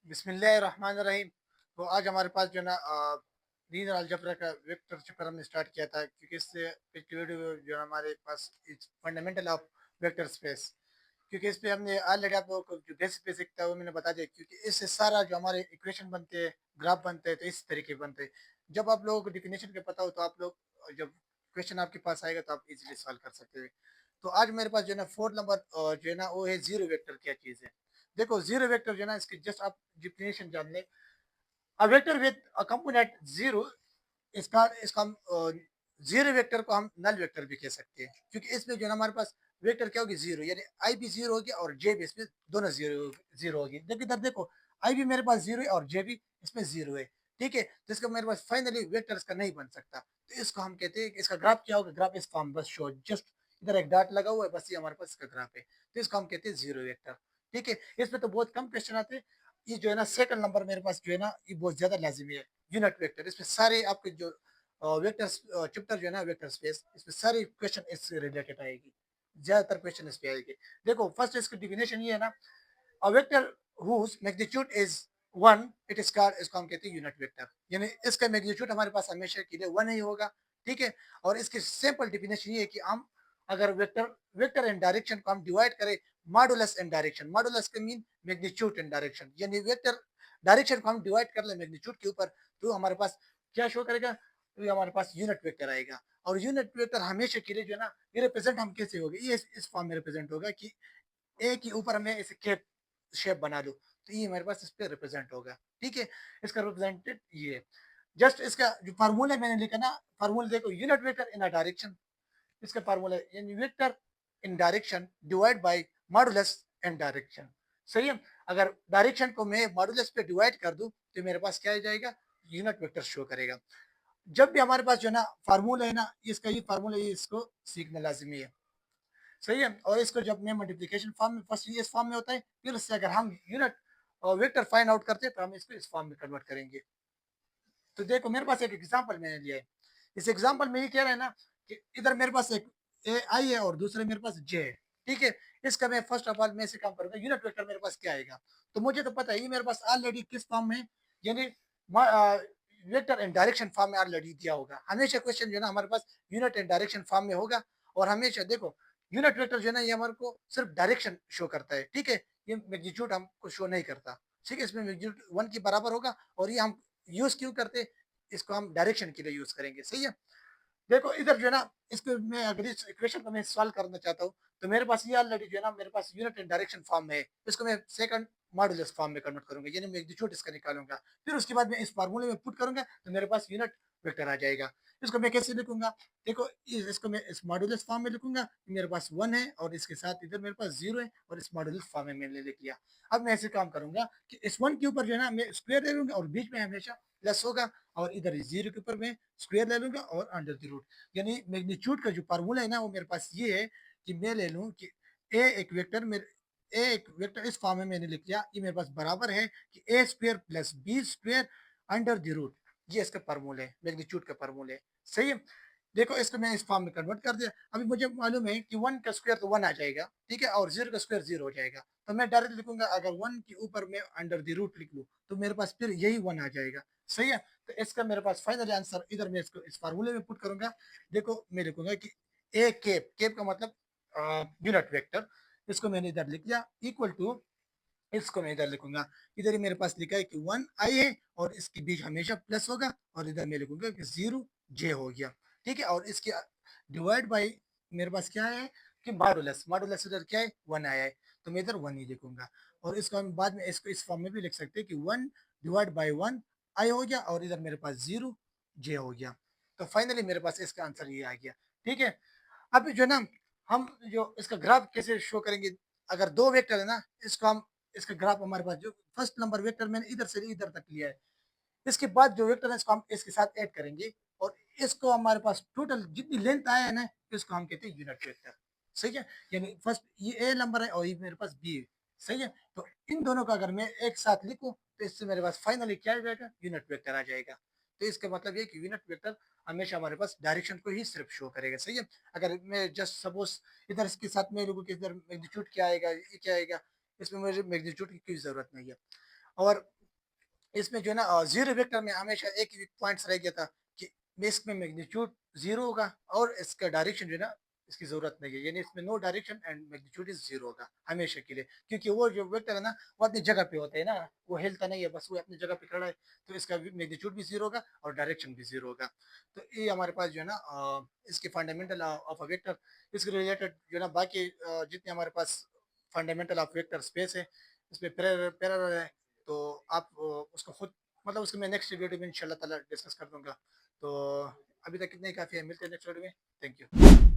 बिस्मिल्लाहिर्रहमानिर्रहीम। तो आज हमारे पास जो है ना लीनियर अलजेब्रा का वेक्टर चैप्टर हमने स्टार्ट किया था, क्योंकि इससे पिछली वीडियो में जो है हमारे पास फंडामेंटल ऑफ वेक्टर स्पेस, क्योंकि इस पे हमने ऑलरेडी आप लोगों को जो बेसिक था वो मैंने बता दिया। क्योंकि इससे सारा जो हमारे इक्वेशन बनते हैं, ग्राफ बनते हैं, तो इस तरीके बनते हैं। जब आप लोगों को डिफिनेशन का पता हो तो आप लोग जब क्वेश्चन आपके पास आएगा तो आप इजीली सॉल्व कर सकते हैं। तो आज मेरे पास जो है ना फोर्थ नंबर जो है ना वो है जीरो वेक्टर। क्या चीज़ है? देखो, जीरो वेक्टर जो है ना, इसकी जस्ट आप डिफिनेशन जान लें। A vector with a component zero, इसका इसका हम जीरो वेक्टर को हम नल वेक्टर भी कह सकते हैं, क्योंकि इसमें जो है ना हमारे पास वेक्टर क्या होगी, जीरो, यानी आई भी जीरो होगी और जे भी इसमें दोनों जीरो जीरो होगी। देखिए इधर देखो, आई भी मेरे पास जीरो है और जे भी इसमें जीरो है। ठीक है, तो इसका मेरे पास फाइनली वेक्टर इसका नहीं बन सकता। तो इसको हम कहते हैं कि इसका ग्राफ क्या होगा, ग्राफ इस फॉर्म बस शो जस्ट इधर एक डॉट लगा हुआ है, बस ये हमारे पास इसका ग्राफ है। तो इसको हम कहते हैं जीरो वेक्टर। ठीक है, इसमें तो बहुत कम क्वेश्चन आते हैं। ये जो है ना सेकंड नंबर मेरे पास जो है ना ये बहुत ज्यादा लाजिमी है, यूनिट वेक्टर। इसमें सारे आपके जो वेक्टर चैप्टर जो है ना वेक्टर स्पेस, इसमें सारे क्वेश्चन इससे रिलेटेड आएगी, ज्यादातर क्वेश्चन इस पे आएगी। देखो फर्स्ट इसकी डिफिनेशन ये है ना, a vector whose magnitude is one, it is called, इसको हम कहते हैं यूनिट वेक्टर। यानी इसका मैग्नीट्यूड हमारे पास हमेशा के लिए वन ही होगा। ठीक है, और इसकी सिंपल डिफिनेशन ये है कि हम अगर वेक्टर वेक्टर एंड डायरेक्शन को हम डिवाइड करें मॉडुलस एंड डायरेक्शन, मॉडुलस का मीन मैग्नीट्यूड एंड डायरेक्शन, यानी वेक्टर डायरेक्शन को हम डिवाइड कर ले मैग्नीट्यूड के ऊपर, तो हमारे पास क्या शो करेगा, तो ये हमारे पास यूनिट वेक्टर आएगा। और यूनिट वेक्टर हमेशा के लिए जो है ना, ये रिप्रेजेंट हम कैसे होगा, ये इस फॉर्म में रिप्रेजेंट होगा कि ए के ऊपर हमें इसे कैप शेप बना लो, तो ये हमारे पास इस पे रिप्रेजेंट होगा। ठीक है, इसका रिप्रेजेंटेड ये है। जस्ट इसका जो फार्मूला मैंने लिखा ना, फार्मूला देखो, unit vector in a direction, इसका फार्मूला है यानी vector in direction divide by modulus in direction. सही है, अगर डायरेक्शन को मैं मॉडुलस पे डिवाइड कर दूं तो मेरे पास क्या आ जाएगा, यूनिट वेक्टर शो करेगा। जब भी हमारे पास जो है ना फार्मूला है ना, इसका ये फार्मूला, ये इसको सीखना लाजमी है। सही है, और इसको जब मैं मल्टीप्लिकेशन फॉर्म में फर्स्ट इस फॉर्म में होता है, फिर उससे अगर हम यूनिट और वेक्टर फाइंड आउट करते हैं तो हम इसको इस फॉर्म में कन्वर्ट करेंगे। तो देखो मेरे पास एक एग्जांपल मैंने लिया है। इस एग्जांपल में ये कह रहा है ना कि इधर मेरे पास एक ए आई है और दूसरे मेरे पास जे है। ठीक है, इसका मैं फर्स्ट ऑफ ऑल मैं इसे काम करूंगा, यूनिट वेक्टर मेरे पास क्या आएगा। तो मुझे तो पता है ये मेरे पास ऑलरेडी किस फॉर्म में, यानी वेक्टर एंड डायरेक्शन फॉर्म में ऑलरेडी दिया होगा। हमेशा क्वेश्चन जो है ना हमारे पास यूनिट एंड डायरेक्शन फॉर्म में होगा। और हमेशा देखो, यूनिट वेक्टर जो है ना ये हमारे को सिर्फ डायरेक्शन शो करता है। ठीक है, ये मैग्नीट्यूड हमको शो नहीं करता। ठीक है, इसमें मैग्नीट्यूड वन के बराबर होगा, और ये हम यूज क्यों करते, इसको हम डायरेक्शन के लिए यूज करेंगे। सही है, देखो इधर जो है ना, इसको मैं अगर इस इक्वेशन को मैं सॉल्व करना चाहता हूँ, तो मेरे पास ये ऑलरेडी जो है ना मेरे पास यूनिट एंड डायरेक्शन फॉर्म में है। इसको मैं सेकंड मॉडुलस फॉर्म में कन्वर्ट करूंगा, यानी मैं मैग्नीट्यूड इसका निकालूंगा। फिर उसके बाद मैं इस फार्मूले में पुट करूंगा तो मेरे पास यूनिट वेक्टर आ जाएगा। इसको मैं कैसे लिखूंगा, देखो इसको मैं इस मॉडुलस फॉर्म में लिखूंगा, मेरे पास वन है और इसके साथ इधर मेरे पास जीरो है, और इस मॉडुलस फॉर्म में मैंने लिख लिया। अब मैं ऐसे काम करूंगा कि इस वन के ऊपर जो है ना मैं स्क्वायर ले लूंगा, और बीच में हमेशा प्लस होगा, और इधर जीरो के ऊपर मैं स्क्वायर ले लूंगा और अंडर द रूट। यानी मैग्नीट्यूड का जो फार्मूला है ना वो मेरे पास ये है कि मैं ले लूं कि ए एक वेक्टर मेरे ए एक वेक्टर इस फॉर्म में मैंने लिख लिया, ये मेरे पास बराबर है कि a square plus b square under the root. ये इसका फार्मूला है, मैग्नीट्यूड का फार्मूला है। सही है, देखो इसको मैं इस फॉर्म में कन्वर्ट कर दिया। अभी मुझे मालूम है कि वन का स्क्वायर तो वन आ जाएगा, ठीक है, और जीरो का स्क्वायर जीरो हो जाएगा। तो मैं डायरेक्ट लिखूंगा, अगर वन के ऊपर मैं अंडर द रूट लिख लूँ तो मेरे पास फिर यही वन आ जाएगा। सही है, तो इसका मेरे पास फाइनल आंसर इधर मैं इसको इस फार्मूले में पुट करूंगा। देखो मैं लिखूंगा कि ए केप, केप का मतलब यूनिट वेक्टर, इसको मैंने इधर लिख लिया इक्वल टू, इसको मैं इधर लिखूंगा, इधर ही मेरे पास लिखा है कि वन आई है और इसके बीच हमेशा प्लस होगा, और इधर मैं लिखूंगा कि जीरो जे हो गया। ठीक है, और इसके डिवाइड बाई मेरे पास क्या है कि मॉडुलस, मॉडुलस इधर क्या है, वन आया है, तो मैं इधर वन ही लिखूंगा। और इसको हम बाद में इसको इस फॉर्म में भी लिख सकते हैं कि वन डिवाइड बाई वन आई हो गया, और इधर मेरे पास जीरो जे हो गया। तो फाइनली मेरे पास इसका आंसर ये आ गया। ठीक है, अब जो है ना हम जो इसका ग्राफ कैसे शो करेंगे, अगर दो वेक्टर है ना, इसको हम इसका ग्राफ हमारे पास जो फर्स्ट नंबर वेक्टर मैंने इधर से इधर तक लिया है, इसके बाद जो वेक्टर है इसको हम इसके साथ ऐड करेंगे, और इसको हमारे पास टोटल जितनी लेंथ आया है ना, इसको हम कहते हैं यूनिट वेक्टर। सही है, यानी फर्स्ट ये ए नंबर है और ये मेरे पास बी है। सही है, तो इन दोनों का अगर मैं एक साथ लिखूं तो इससे मेरे पास फाइनली क्या आ जाएगा, यूनिट वेक्टर आ जाएगा। तो इसका मतलब ये कि यूनिट वेक्टर हमेशा हमारे पास डायरेक्शन को ही सिर्फ शो करेगा। सही है, अगर मैं जस्ट सपोज इधर इसके साथ में लिखूं कि इधर मैग्नीट्यूड क्या आएगा, ये क्या आएगा, इसमें मुझे मैग्नीट्यूड की कोई जरूरत नहीं है। और इसमें जो है ना ज़ीरो वेक्टर में हमेशा एक ही पॉइंट्स रह गया था कि इसमें मैग्नीट्यूड ज़ीरो होगा और इसका डायरेक्शन जो है ना इसकी ज़रूरत नहीं है। यानी इसमें no direction and magnitude is zero होगा हमेशा के लिए। क्योंकि वो जो वेक्टर है ना वो अपनी जगह पे होता है ना, वो हिलता नहीं है, बस वो अपनी जगह पे खड़ा है। तो इसका मैग्नीट्यूड भी ज़ीरो होगा और डायरेक्शन भी ज़ीरो होगा। तो ये हमारे पास जो है ना इसके फंडामेंटल ऑफ अ वेक्टर, इसके रिलेटेड जो है ना बाकी जितने हमारे पास फंडामेंटल ऑफ वेक्टर स्पेस है, इसमें पैरेलल है। तो आप उसको खुद मतलब उसको मैं नेक्स्ट वीडियो में इंशाल्लाह ताला डिस्कस कर दूंगा। तो अभी तक इतना ही काफ़ी है, मिलते हैं नेक्स्ट वीडियो में। Thank you.